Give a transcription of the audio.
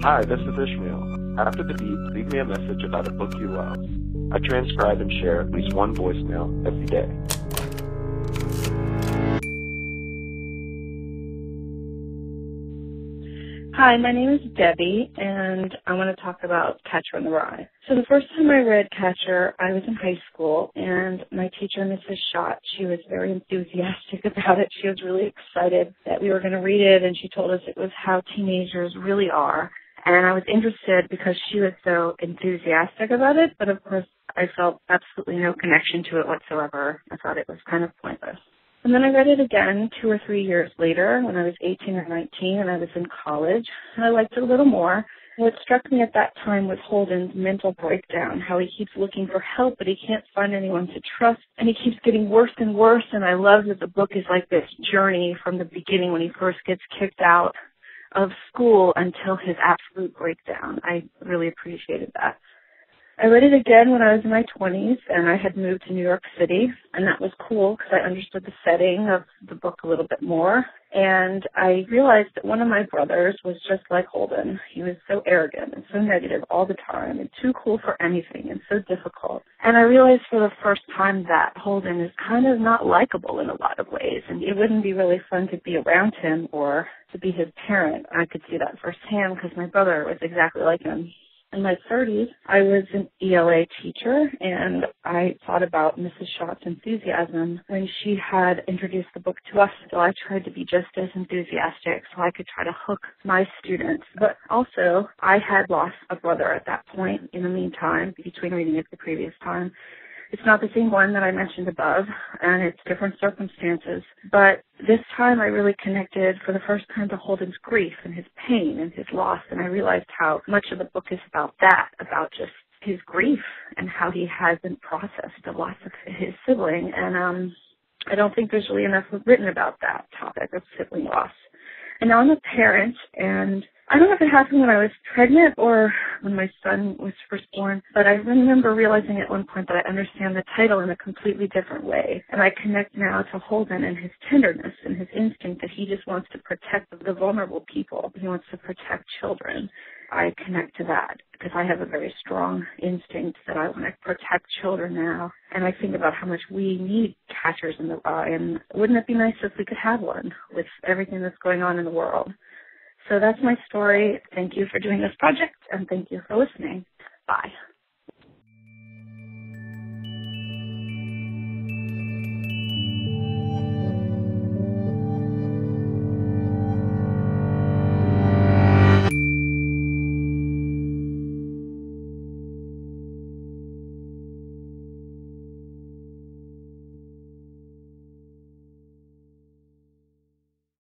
Hi, this is Ishmael. After the beep, leave me a message about a book you love. I transcribe and share at least one voicemail every day. Hi, my name is Debbie, and I want to talk about Catcher in the Rye. So the first time I read Catcher, I was in high school, and my teacher, Mrs. Schott, she was very enthusiastic about it. She was really excited that we were going to read it, and she told us it was how teenagers really are. And I was interested because she was so enthusiastic about it, but of course I felt absolutely no connection to it whatsoever. I thought it was kind of pointless. And then I read it again 2 or 3 years later when I was 18 or 19 and I was in college, and I liked it a little more. What struck me at that time was Holden's mental breakdown, how he keeps looking for help, but he can't find anyone to trust, and he keeps getting worse and worse, and I love that the book is like this journey from the beginning when he first gets kicked out of school until his absolute breakdown. I really appreciated that. I read it again when I was in my 20s, and I had moved to New York City, and that was cool because I understood the setting of the book a little bit more. And I realized that one of my brothers was just like Holden. He was so arrogant and so negative all the time and too cool for anything and so difficult. And I realized for the first time that Holden is kind of not likable in a lot of ways, and it wouldn't be really fun to be around him or to be his parent. I could see that firsthand because my brother was exactly like him. In my 30s, I was an ELA teacher, and I thought about Mrs. Schott's enthusiasm when she had introduced the book to us. So I tried to be just as enthusiastic so I could try to hook my students. But also, I had lost a brother at that point in the meantime, between reading it the previous time. It's not the same one that I mentioned above, and it's different circumstances. But this time I really connected for the first time to Holden's grief and his pain and his loss, and I realized how much of the book is about that, about just his grief and how he hasn't processed the loss of his sibling. And I don't think there's really enough written about that topic of sibling loss. And now I'm a parent, and I don't know if it happened when I was pregnant or when my son was first born, but I remember realizing at one point that I understand the title in a completely different way. And I connect now to Holden and his tenderness and his instinct that he just wants to protect the vulnerable people. He wants to protect children. I connect to that because I have a very strong instinct that I want to protect children now. And I think about how much we need catchers in the rye, and wouldn't it be nice if we could have one with everything that's going on in the world? So that's my story. Thank you for doing this project, and thank you for listening. Bye.